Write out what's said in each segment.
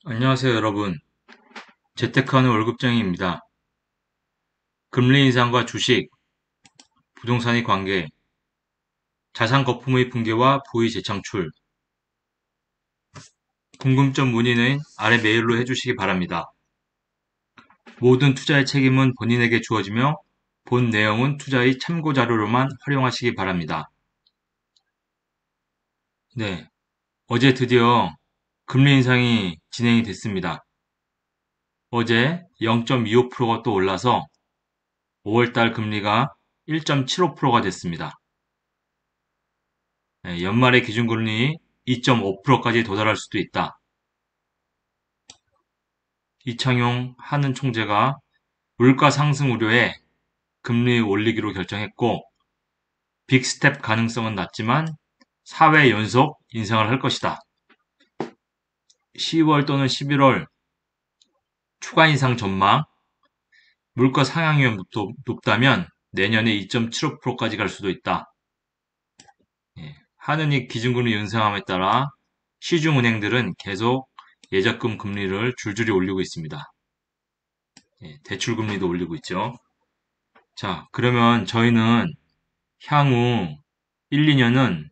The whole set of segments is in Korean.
안녕하세요, 여러분. 재테크하는 월급쟁이입니다. 금리 인상과 주식, 부동산의 관계, 자산 거품의 붕괴와 부의 재창출, 궁금점 문의는 아래 메일로 해주시기 바랍니다. 모든 투자의 책임은 본인에게 주어지며 본 내용은 투자의 참고 자료로만 활용하시기 바랍니다. 네, 어제 드디어 금리 인상이 진행이 됐습니다. 어제 0.25%가 또 올라서 5월달 금리가 1.75%가 됐습니다. 연말의 기준금리 2.5%까지 도달할 수도 있다. 이창용 한은 총재가 물가 상승 우려에 금리 올리기로 결정했고, 빅스텝 가능성은 낮지만 4회 연속 인상을 할 것이다. 10월 또는 11월 추가 인상 전망, 물가 상향이 높다면 내년에 2.75%까지 갈 수도 있다. 한은이 기준금리 인상함에 따라 시중은행들은 계속 예적금 금리를 줄줄이 올리고 있습니다. 대출금리도 올리고 있죠. 자, 그러면 저희는 향후 1, 2년은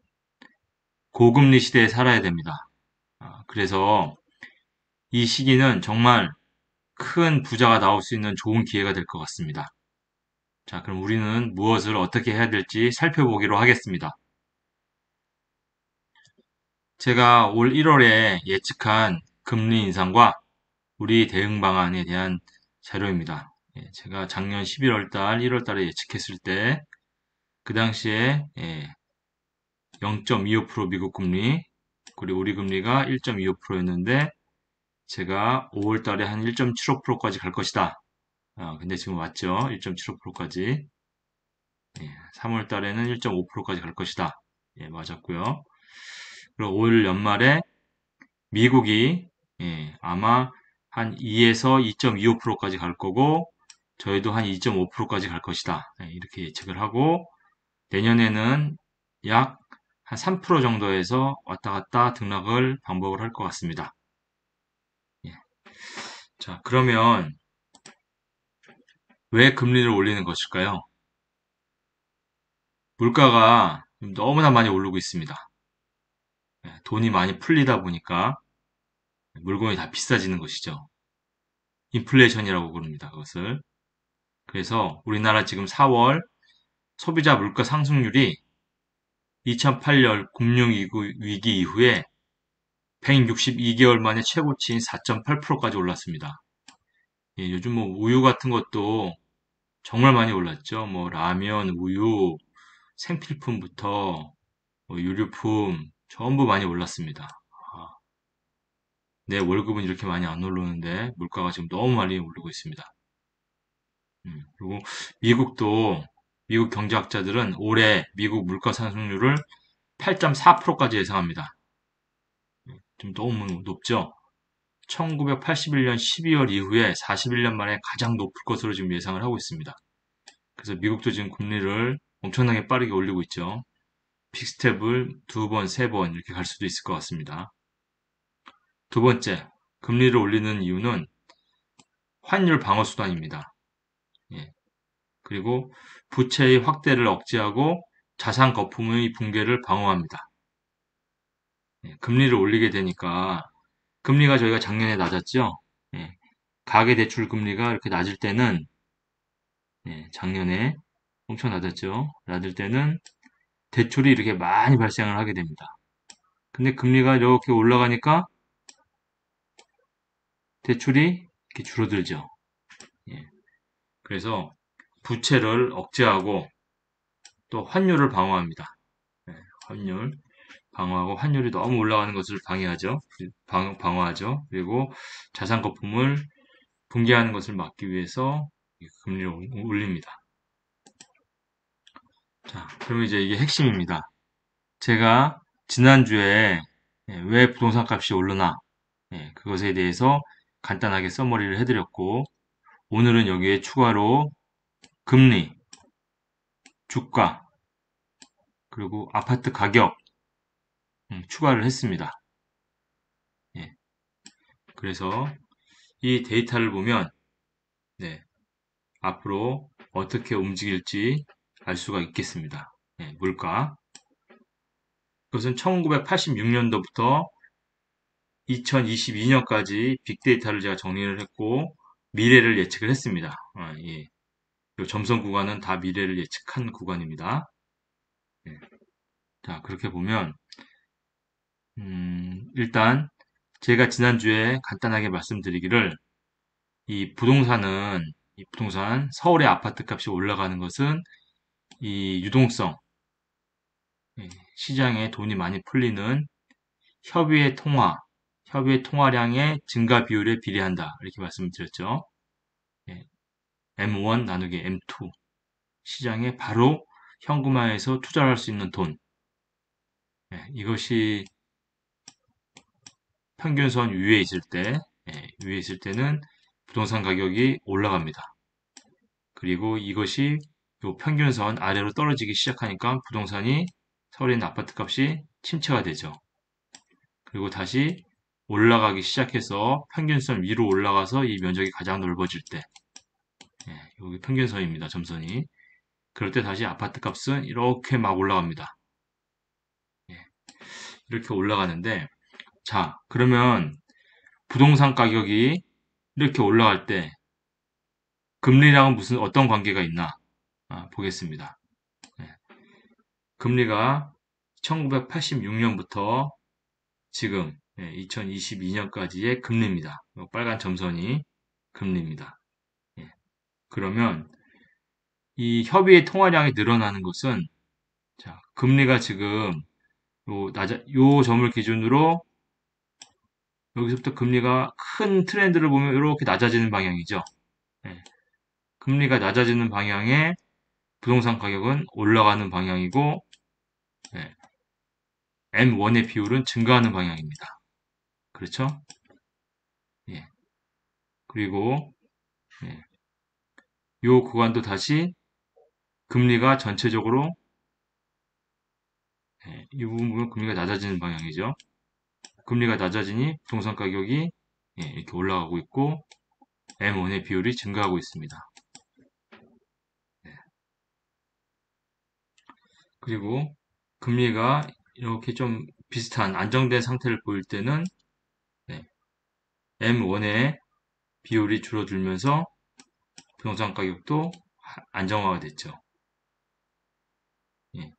고금리 시대에 살아야 됩니다. 그래서 이 시기는 정말 큰 부자가 나올 수 있는 좋은 기회가 될 것 같습니다. 자, 그럼 우리는 무엇을 어떻게 해야 될지 살펴보기로 하겠습니다. 제가 올 1월에 예측한 금리 인상과 우리 대응 방안에 대한 자료입니다. 제가 작년 11월 달, 1월 달에 예측했을 때, 그 당시에 0.25% 미국 금리, 그리고 우리 금리가 1.25%였는데, 제가 5월 달에 한 1.75%까지 갈 것이다. 근데 지금 왔죠? 1.75%까지. 3월 달에는 1.5%까지 갈 것이다. 맞았고요. 그리고 올 연말에 미국이 아마 한 2에서 2.25%까지 갈 거고, 저희도 한 2.5%까지 갈 것이다. 이렇게 예측을 하고, 내년에는 약 한 3% 정도에서 왔다 갔다 등락을 반복을 할 것 같습니다. 예. 자, 그러면 왜 금리를 올리는 것일까요? 물가가 너무나 많이 오르고 있습니다. 돈이 많이 풀리다 보니까 물건이 다 비싸지는 것이죠. 인플레이션이라고 부릅니다. 그것을. 그래서 우리나라 지금 4월 소비자 물가 상승률이 2008년 금융위기 이후에 162개월 만에 최고치인 4.8%까지 올랐습니다. 요즘 뭐 우유 같은 것도 정말 많이 올랐죠. 뭐 라면, 우유, 생필품부터 뭐 유류품 전부 많이 올랐습니다. 아, 내 월급은 이렇게 많이 안 오르는데 물가가 지금 너무 많이 오르고 있습니다. 그리고 미국도 미국 경제학자들은 올해 미국 물가 상승률을 8.4%까지 예상합니다. 좀 너무 높죠? 1981년 12월 이후에 41년 만에 가장 높을 것으로 지금 예상을 하고 있습니다. 그래서 미국도 지금 금리를 엄청나게 빠르게 올리고 있죠. 픽스텝을 두 번, 세 번 이렇게 갈 수도 있을 것 같습니다. 두 번째, 금리를 올리는 이유는 환율 방어 수단입니다. 예. 그리고 부채의 확대를 억제하고 자산 거품의 붕괴를 방어합니다. 금리를 올리게 되니까 금리가 저희가 작년에 낮았죠. 예. 가계대출 금리가 이렇게 낮을 때는 작년에 엄청 낮았죠. 낮을 때는 대출이 이렇게 많이 발생을 하게 됩니다. 근데 금리가 이렇게 올라가니까 대출이 이렇게 줄어들죠. 예. 그래서 부채를 억제하고 또 환율을 방어합니다. 환율 방어하고 환율이 너무 올라가는 것을 방해하죠. 방어하죠. 그리고 자산 거품을 붕괴하는 것을 막기 위해서 금리를 올립니다. 자, 그러면 이제 이게 핵심입니다. 제가 지난주에 왜 부동산 값이 오르나 그것에 대해서 간단하게 써머리를 해드렸고 오늘은 여기에 추가로 금리, 주가, 그리고 아파트 가격 추가를 했습니다. 예. 그래서 이 데이터를 보면 네, 앞으로 어떻게 움직일지 알 수가 있겠습니다. 네, 물가. 그것은 1986년도부터 2022년까지 빅데이터를 제가 정리를 했고 미래를 예측을 했습니다. 예. 요 점선 구간은 다 미래를 예측한 구간입니다. 예. 자, 그렇게 보면 일단 제가 지난주에 간단하게 말씀드리기를 이 부동산 서울의 아파트 값이 올라가는 것은 이 유동성, 예, 시장에 돈이 많이 풀리는 협의의 통화, 협의의 통화량의 증가 비율에 비례한다. 이렇게 말씀드렸죠. 예, M1 나누기 M2. 시장에 바로 현금화해서 투자를 할 수 있는 돈. 예, 이것이 평균선 위에 있을 때, 위에 있을 때는 부동산 가격이 올라갑니다. 그리고 이것이 요 평균선 아래로 떨어지기 시작하니까 부동산이 서울에 있는 아파트 값이 침체가 되죠. 그리고 다시 올라가기 시작해서 평균선 위로 올라가서 이 면적이 가장 넓어질 때, 여기 평균선입니다. 점선이. 그럴 때 다시 아파트 값은 이렇게 막 올라갑니다. 예, 이렇게 올라가는데, 자, 그러면 부동산 가격이 이렇게 올라갈 때 금리랑은 무슨 어떤 관계가 있나 보겠습니다. 예, 금리가 1986년부터 지금 2022년까지의 금리입니다. 빨간 점선이 금리입니다. 예, 그러면 이 협의의 통화량이 늘어나는 것은 자, 금리가 지금 요 점을 기준으로 여기서부터 금리가 큰 트렌드를 보면 이렇게 낮아지는 방향이죠. 예, 금리가 낮아지는 방향에 부동산 가격은 올라가는 방향이고 예, M1의 비율은 증가하는 방향입니다. 그렇죠? 예. 그리고 예, 요 구간도 다시 금리가 전체적으로 이 부분 보면 금리가 낮아지는 방향이죠. 금리가 낮아지니 부동산 가격이 이렇게 올라가고 있고 M1의 비율이 증가하고 있습니다. 네. 그리고 금리가 이렇게 좀 비슷한 안정된 상태를 보일 때는 M1의 비율이 줄어들면서 부동산 가격도 안정화가 됐죠. 예.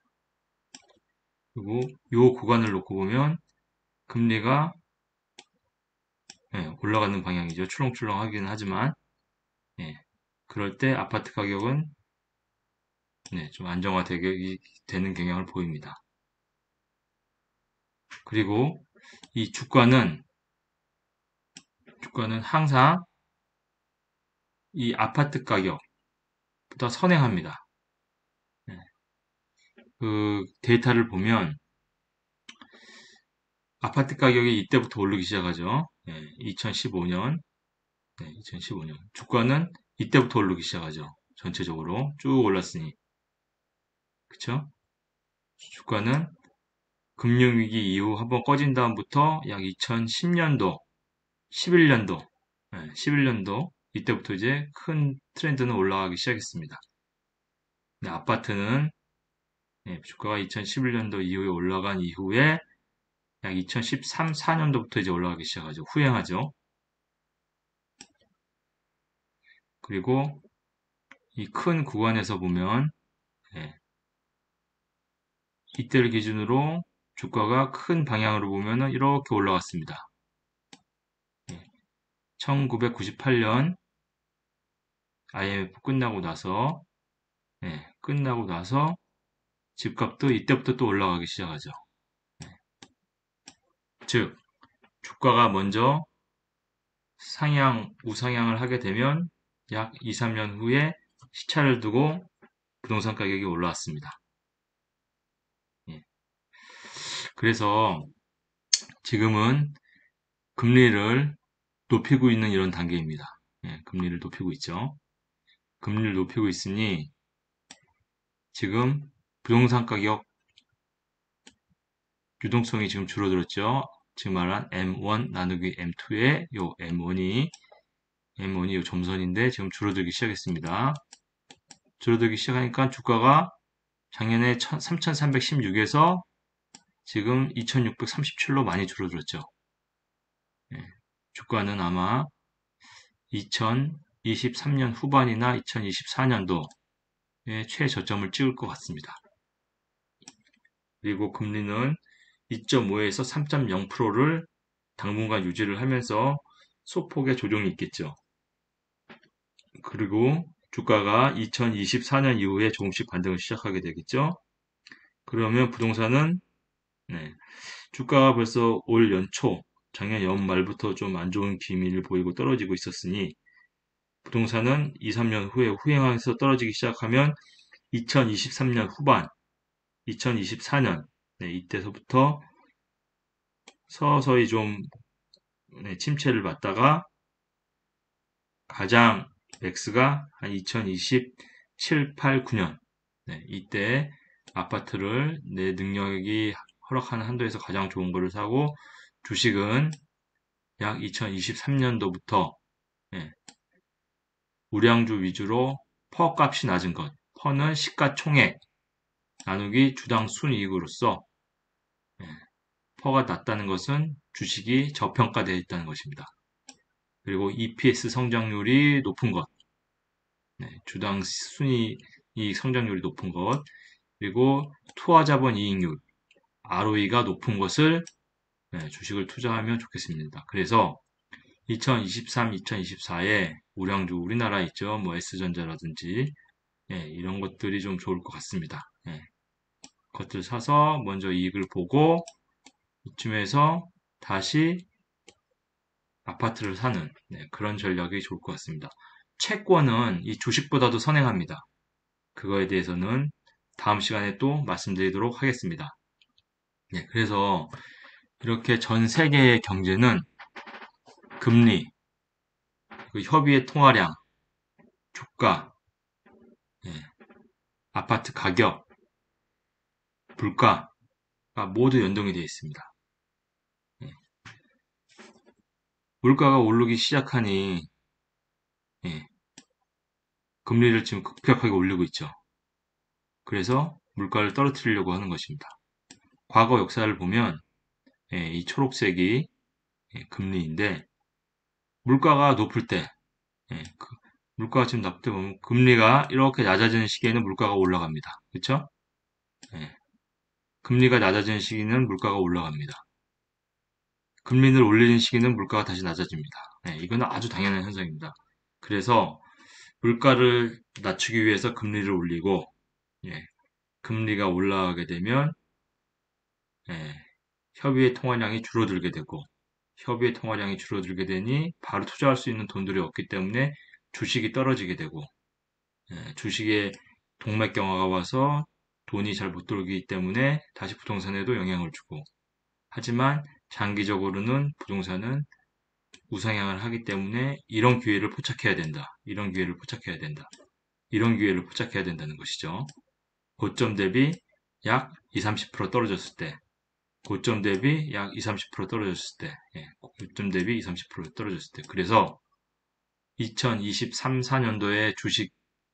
그리고 이 구간을 놓고 보면 금리가 올라가는 방향이죠. 출렁출렁하긴 하지만 그럴 때 아파트 가격은 좀 안정화되게 되는 경향을 보입니다. 그리고 이 주가는 항상 이 아파트 가격보다 선행합니다. 그 데이터를 보면 아파트 가격이 이때부터 오르기 시작하죠. 2015년, 2015년. 주가는 이때부터 오르기 시작하죠. 전체적으로 쭉 올랐으니. 그쵸? 주가는 금융위기 이후 한번 꺼진 다음부터 약 2010년도, 11년도, 11년도 이때부터 이제 큰 트렌드는 올라가기 시작했습니다. 근데 아파트는 주가가 2011년도 이후에 올라간 이후에 약 2013, 4년도부터 이제 올라가기 시작하죠. 후행하죠. 그리고 이 큰 구간에서 보면 이때를 기준으로 주가가 큰 방향으로 보면은 이렇게 올라갔습니다. 1998년 IMF 끝나고 나서 집값도 이때부터 또 올라가기 시작하죠. 즉, 주가가 먼저 우상향을 하게 되면 약 2, 3년 후에 시차를 두고 부동산 가격이 올라왔습니다. 그래서 지금은 금리를 높이고 있는 이런 단계입니다. 금리를 높이고 있죠. 금리를 높이고 있으니 지금 부동산 가격 유동성이 지금 줄어들었죠. 지금 말한 M1 나누기 M2의 요 M1이 요 점선인데 지금 줄어들기 시작했습니다. 줄어들기 시작하니까 주가가 작년에 3,316에서 지금 2,637로 많이 줄어들었죠. 예, 주가는 아마 2023년 후반이나 2024년도에 최저점을 찍을 것 같습니다. 그리고 금리는 2.5에서 3.0%를 당분간 유지를 하면서 소폭의 조정이 있겠죠. 그리고 주가가 2024년 이후에 조금씩 반등을 시작하게 되겠죠. 그러면 부동산은 주가가 벌써 올 연초, 작년 연말부터 좀 안 좋은 기미를 보이고 떨어지고 있었으니 부동산은 2, 3년 후에 후행하면서 떨어지기 시작하면 2023년 후반, 2024년 이때서부터 서서히 좀 침체를 받다가 가장 맥스가 한 2027, 8, 9년 이때 아파트를 내 능력이 허락하는 한도에서 가장 좋은 거를 사고 주식은 약 2023년도부터 우량주 위주로 퍼 값이 낮은 것, 퍼는 시가총액 나누기 주당 순이익으로서 퍼가 낮다는 것은 주식이 저평가되어 있다는 것입니다. 그리고 EPS 성장률이 높은 것, 주당 순이익 성장률이 높은 것, 그리고 투하자본 이익률, ROE가 높은 것을 주식을 투자하면 좋겠습니다. 그래서 2023, 2024에 우량주 우리나라 있죠. 뭐 S전자라든지 이런 것들이 좀 좋을 것 같습니다. 그것들 사서 먼저 이익을 보고 이쯤에서 다시 아파트를 사는 그런 전략이 좋을 것 같습니다. 채권은 이 주식보다도 선행합니다. 그거에 대해서는 다음 시간에 또 말씀드리도록 하겠습니다. 그래서 이렇게 전 세계의 경제는 금리, 그 협의의 통화량, 주가, 아파트 가격, 물가가 모두 연동이 되어 있습니다. 물가가 오르기 시작하니 금리를 지금 급격하게 올리고 있죠. 그래서 물가를 떨어뜨리려고 하는 것입니다. 과거 역사를 보면 이 초록색이 금리인데 물가가 높을 때 물가가 지금 낮을 때 보면 금리가 이렇게 낮아지는 시기에는 물가가 올라갑니다. 그렇죠? 금리가 낮아지는 시기는 물가가 올라갑니다. 금리를 올리는 시기는 물가가 다시 낮아집니다. 이거는 아주 당연한 현상입니다. 그래서 물가를 낮추기 위해서 금리를 올리고 금리가 올라가게 되면 협의의 통화량이 줄어들게 되고 협의의 통화량이 줄어들게 되니 바로 투자할 수 있는 돈들이 없기 때문에 주식이 떨어지게 되고 주식에 동맥경화가 와서 돈이 잘 못 돌기 때문에 다시 부동산에도 영향을 주고 하지만 장기적으로는 부동산은 우상향을 하기 때문에 이런 기회를 포착해야 된다. 이런 기회를 포착해야 된다. 이런 기회를 포착해야 된다는 것이죠. 고점 대비 약 20, 30% 떨어졌을 때 고점 대비 약 20, 30% 떨어졌을 때 고점 대비 20, 30% 떨어졌을 때 그래서 2023, 4년도에 주식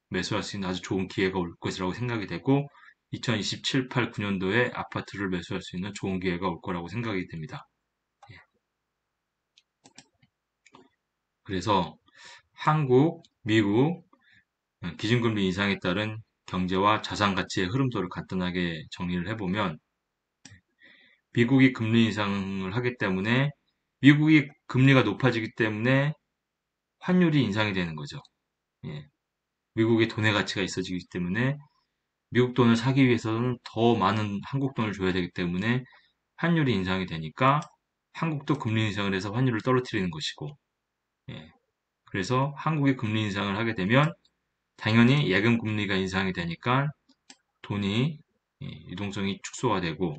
매수할 수 있는 아주 좋은 기회가 올 것이라고 생각이 되고 2027, 8, 9년도에 아파트를 매수할 수 있는 좋은 기회가 올 거라고 생각이 됩니다. 그래서 한국, 미국 기준금리 인상에 따른 경제와 자산 가치의 흐름도를 간단하게 정리를 해보면 미국이 금리 인상을 하기 때문에 미국이 금리가 높아지기 때문에 환율이 인상이 되는 거죠. 미국의 돈의 가치가 있어지기 때문에 미국 돈을 사기 위해서는 더 많은 한국 돈을 줘야 되기 때문에 환율이 인상이 되니까 한국도 금리 인상을 해서 환율을 떨어뜨리는 것이고 그래서 한국이 금리 인상을 하게 되면 당연히 예금 금리가 인상이 되니까 돈이 유동성이 축소가 되고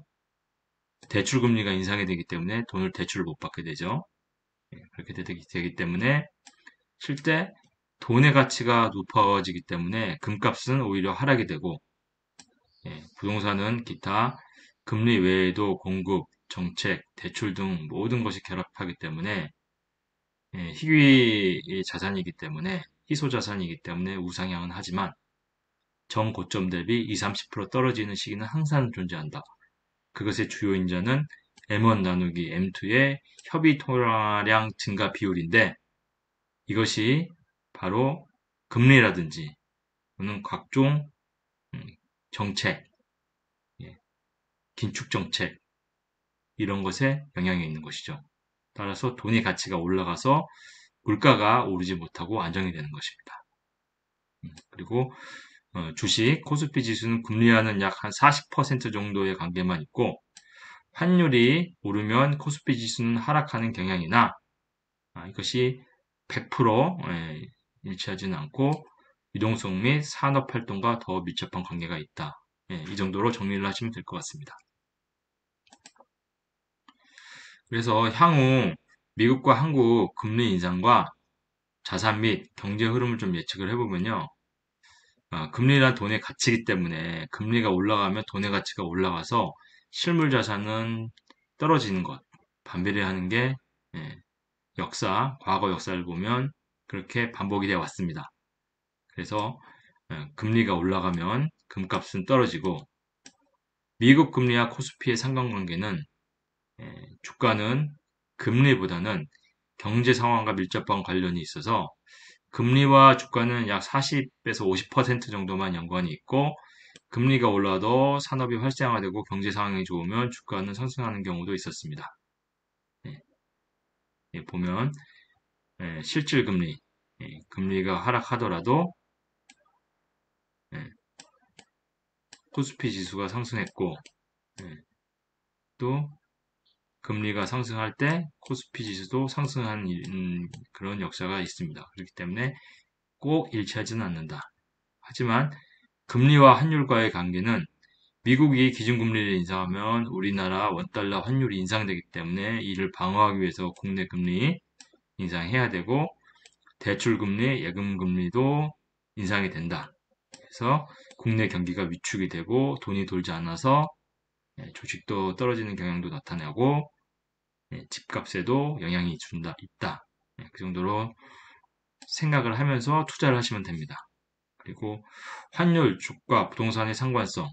대출 금리가 인상이 되기 때문에 돈을 대출을 못 받게 되죠. 그렇게 되기 때문에 실제 돈의 가치가 높아지기 때문에 금값은 오히려 하락이 되고 부동산은 기타 금리 외에도 공급, 정책, 대출 등 모든 것이 결합하기 때문에 희귀 자산이기 때문에 희소 자산이기 때문에 우상향은 하지만 정고점 대비 20, 30% 떨어지는 시기는 항상 존재한다. 그것의 주요 인자는 M1 나누기 M2의 협의 통화량 증가 비율인데 이것이 바로 금리라든지 또는 각종 정책, 긴축 정책 이런 것에 영향이 있는 것이죠. 따라서 돈의 가치가 올라가서 물가가 오르지 못하고 안정이 되는 것입니다. 그리고 주식 코스피 지수는 금리와는 약 한 40% 정도의 관계만 있고 환율이 오르면 코스피 지수는 하락하는 경향이나 이것이 100% 일치하지는 않고 유동성 및 산업 활동과 더 밀접한 관계가 있다. 이 정도로 정리를 하시면 될 것 같습니다. 그래서 향후 미국과 한국 금리 인상과 자산 및 경제 흐름을 좀 예측을 해보면요. 금리란 돈의 가치이기 때문에 금리가 올라가면 돈의 가치가 올라가서 실물 자산은 떨어지는 것. 반비례 하는 게 과거 역사를 보면 그렇게 반복이 되어 왔습니다. 그래서 금리가 올라가면 금값은 떨어지고 미국 금리와 코스피의 상관관계는 주가는 금리보다는 경제 상황과 밀접한 관련이 있어서 금리와 주가는 약 40에서 50% 정도만 연관이 있고 금리가 올라도 산업이 활성화되고 경제 상황이 좋으면 주가는 상승하는 경우도 있었습니다. 보면 실질 금리, 금리가 하락하더라도 코스피 지수가 상승했고 또 금리가 상승할 때 코스피 지수도 상승하는 그런 역사가 있습니다. 그렇기 때문에 꼭 일치하지는 않는다. 하지만 금리와 환율과의 관계는 미국이 기준금리를 인상하면 우리나라 원달러 환율이 인상되기 때문에 이를 방어하기 위해서 국내 금리 인상해야 되고 대출금리, 예금금리도 인상이 된다. 그래서 국내 경기가 위축이 되고 돈이 돌지 않아서 주식도 떨어지는 경향도 나타나고 집값에도 영향이 있다. 그 정도로 생각을 하면서 투자를 하시면 됩니다. 그리고 환율, 주가, 부동산의 상관성.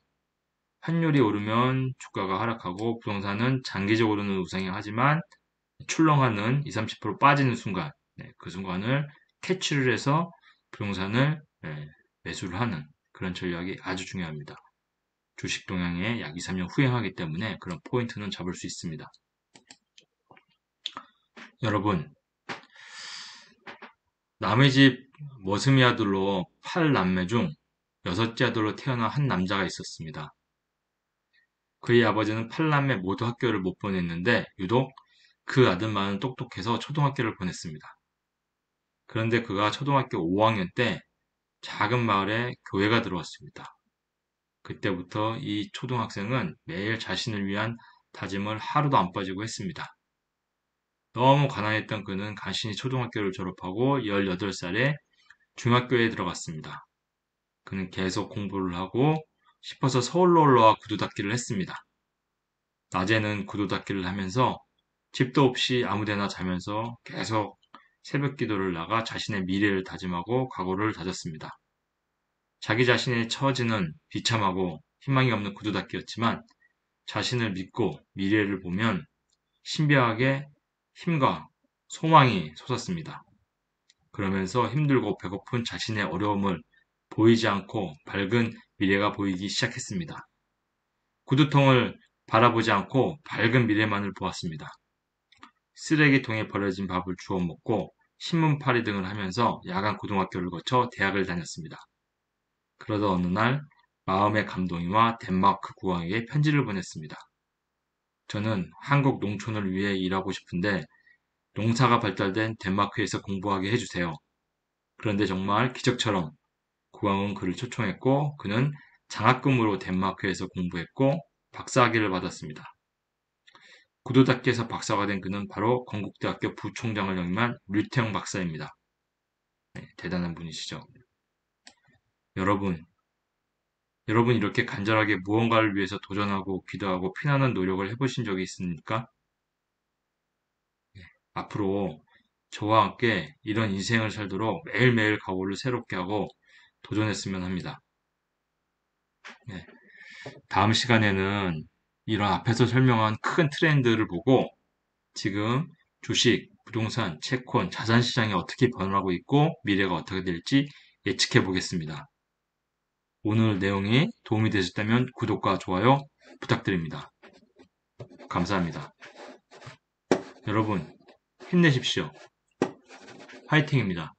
환율이 오르면 주가가 하락하고 부동산은 장기적으로는 우상향하지만 출렁하는 20, 30% 빠지는 순간 그 순간을 캐치를 해서 부동산을 매수를 하는 그런 전략이 아주 중요합니다. 주식 동향에 약 2, 3년 후행하기 때문에 그런 포인트는 잡을 수 있습니다. 여러분, 남의 집 머슴이 아들로 8남매 중 6째 아들로 태어난 한 남자가 있었습니다. 그의 아버지는 8남매 모두 학교를 못 보냈는데 유독 그 아들만은 똑똑해서 초등학교를 보냈습니다. 그런데 그가 초등학교 5학년 때 작은 마을에 교회가 들어왔습니다. 그때부터 이 초등학생은 매일 자신을 위한 다짐을 하루도 안 빠지고 했습니다. 너무 가난했던 그는 간신히 초등학교를 졸업하고 18살에 중학교에 들어갔습니다. 그는 계속 공부를 하고 싶어서 서울로 올라와 구두 닦기를 했습니다. 낮에는 구두 닦기를 하면서 집도 없이 아무데나 자면서 계속 새벽 기도를 나가 자신의 미래를 다짐하고 각오를 다졌습니다. 자기 자신의 처지는 비참하고 희망이 없는 구두 닦기였지만 자신을 믿고 미래를 보면 신비하게 힘과 소망이 솟았습니다. 그러면서 힘들고 배고픈 자신의 어려움을 보이지 않고 밝은 미래가 보이기 시작했습니다. 구두통을 바라보지 않고 밝은 미래만을 보았습니다. 쓰레기통에 버려진 밥을 주워 먹고 신문팔이 등을 하면서 야간 고등학교를 거쳐 대학을 다녔습니다. 그러다 어느 날 마음의 감동이와 덴마크 국왕에게 편지를 보냈습니다. 저는 한국 농촌을 위해 일하고 싶은데 농사가 발달된 덴마크에서 공부하게 해주세요. 그런데 정말 기적처럼 국왕은 그를 초청했고 그는 장학금으로 덴마크에서 공부했고 박사학위를 받았습니다. 구두닦기에서 박사가 된 그는 바로 건국대학교 부총장을 역임한 류태영 박사입니다. 대단한 분이시죠. 여러분, 여러분 이렇게 간절하게 무언가를 위해서 도전하고 기도하고 피나는 노력을 해보신 적이 있습니까? 앞으로 저와 함께 이런 인생을 살도록 매일매일 각오를 새롭게 하고 도전했으면 합니다. 네. 다음 시간에는 이런 앞에서 설명한 큰 트렌드를 보고 지금 주식, 부동산, 채권, 자산 시장이 어떻게 변하고 있고 미래가 어떻게 될지 예측해 보겠습니다. 오늘 내용이 도움이 되셨다면 구독과 좋아요 부탁드립니다. 감사합니다. 여러분 힘내십시오. 화이팅입니다.